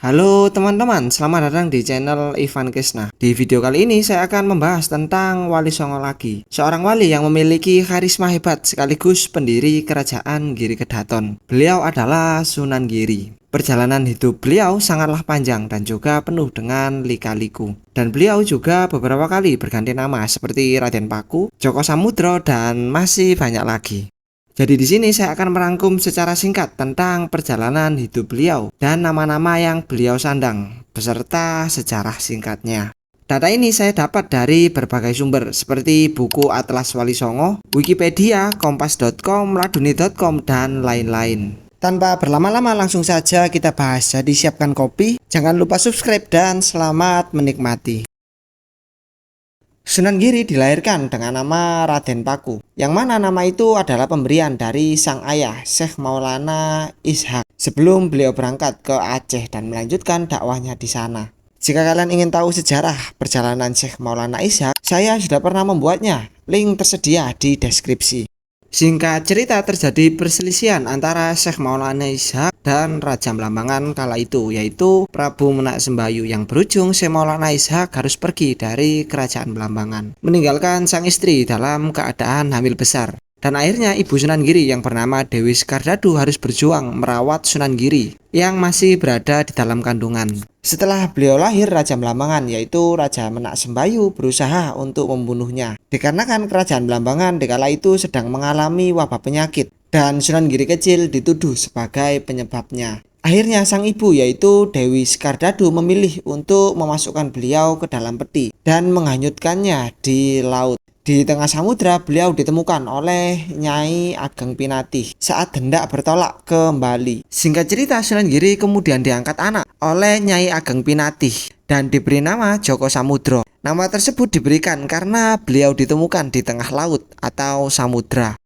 Halo teman-teman, selamat datang di channel Ivan Krisna. Di video kali ini saya akan membahas tentang Wali Songo lagi. Seorang wali yang memiliki karisma hebat sekaligus pendiri kerajaan Giri Kedaton. Beliau adalah Sunan Giri. Perjalanan hidup beliau sangatlah panjang dan juga penuh dengan lika-liku. Dan beliau juga beberapa kali berganti nama seperti Raden Paku, Joko Samudro, dan masih banyak lagi. Jadi di sini saya akan merangkum secara singkat tentang perjalanan hidup beliau dan nama-nama yang beliau sandang beserta sejarah singkatnya. Data ini saya dapat dari berbagai sumber seperti buku Atlas Wali Songo, Wikipedia, Kompas.com, Laduni.com, dan lain-lain. Tanpa berlama-lama langsung saja kita bahas. Jadi siapkan kopi, jangan lupa subscribe dan selamat menikmati. Sunan Giri dilahirkan dengan nama Raden Paku, yang mana nama itu adalah pemberian dari sang ayah Syekh Maulana Ishaq sebelum beliau berangkat ke Aceh dan melanjutkan dakwahnya di sana. Jika kalian ingin tahu sejarah perjalanan Syekh Maulana Ishaq, saya sudah pernah membuatnya, link tersedia di deskripsi. Singkat cerita, terjadi perselisihan antara Syekh Maulana Ishaq dan Raja Blambangan kala itu, yaitu Prabu Menak Sembayu, yang berujung Syekh Maulana Ishaq harus pergi dari kerajaan Blambangan, meninggalkan sang istri dalam keadaan hamil besar. Dan akhirnya ibu Sunan Giri yang bernama Dewi Skardadu harus berjuang merawat Sunan Giri yang masih berada di dalam kandungan. Setelah beliau lahir, Raja Blambangan yaitu Raja Menak Sembayu berusaha untuk membunuhnya. Dikarenakan kerajaan Blambangan dikala itu sedang mengalami wabah penyakit dan Sunan Giri kecil dituduh sebagai penyebabnya. Akhirnya sang ibu yaitu Dewi Skardadu memilih untuk memasukkan beliau ke dalam peti dan menghanyutkannya di laut. Di tengah samudra beliau ditemukan oleh Nyai Ageng Pinatih saat hendak bertolak ke Bali. Singkat cerita, Sunan Giri kemudian diangkat anak oleh Nyai Ageng Pinatih dan diberi nama Joko Samudro. Nama tersebut diberikan karena beliau ditemukan di tengah laut atau samudra.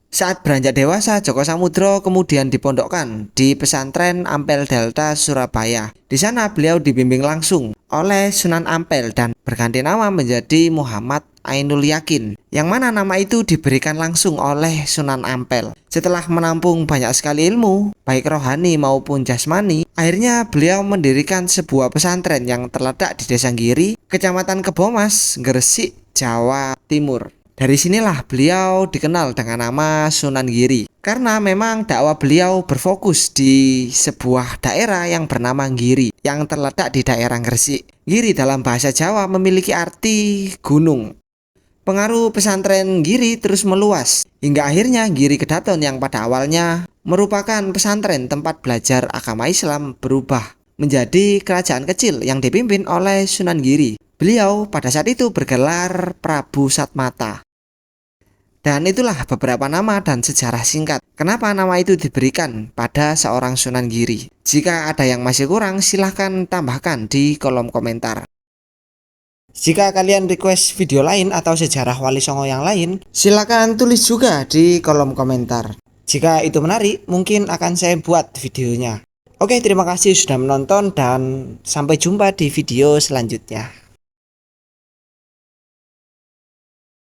Saat beranjak dewasa, Joko Samudro kemudian dipondokkan di pesantren Ampel Delta, Surabaya. Di sana beliau dibimbing langsung oleh Sunan Ampel dan berganti nama menjadi Muhammad Ainul Yakin, yang mana nama itu diberikan langsung oleh Sunan Ampel. Setelah menampung banyak sekali ilmu, baik rohani maupun jasmani, akhirnya beliau mendirikan sebuah pesantren yang terletak di Desa Giri, Kecamatan Kebomas, Gresik, Jawa Timur. Dari sinilah beliau dikenal dengan nama Sunan Giri, karena memang dakwah beliau berfokus di sebuah daerah yang bernama Giri yang terletak di daerah Gresik. Giri dalam bahasa Jawa memiliki arti gunung. Pengaruh pesantren Giri terus meluas hingga akhirnya Giri Kedaton yang pada awalnya merupakan pesantren tempat belajar agama Islam berubah menjadi kerajaan kecil yang dipimpin oleh Sunan Giri. Beliau pada saat itu bergelar Prabu Satmata. Dan itulah beberapa nama dan sejarah singkat kenapa nama itu diberikan pada seorang Sunan Giri. Jika ada yang masih kurang, silahkan tambahkan di kolom komentar. Jika kalian request video lain atau sejarah Wali Songo yang lain, silahkan tulis juga di kolom komentar. Jika itu menarik, mungkin akan saya buat videonya. Oke, terima kasih sudah menonton dan sampai jumpa di video selanjutnya.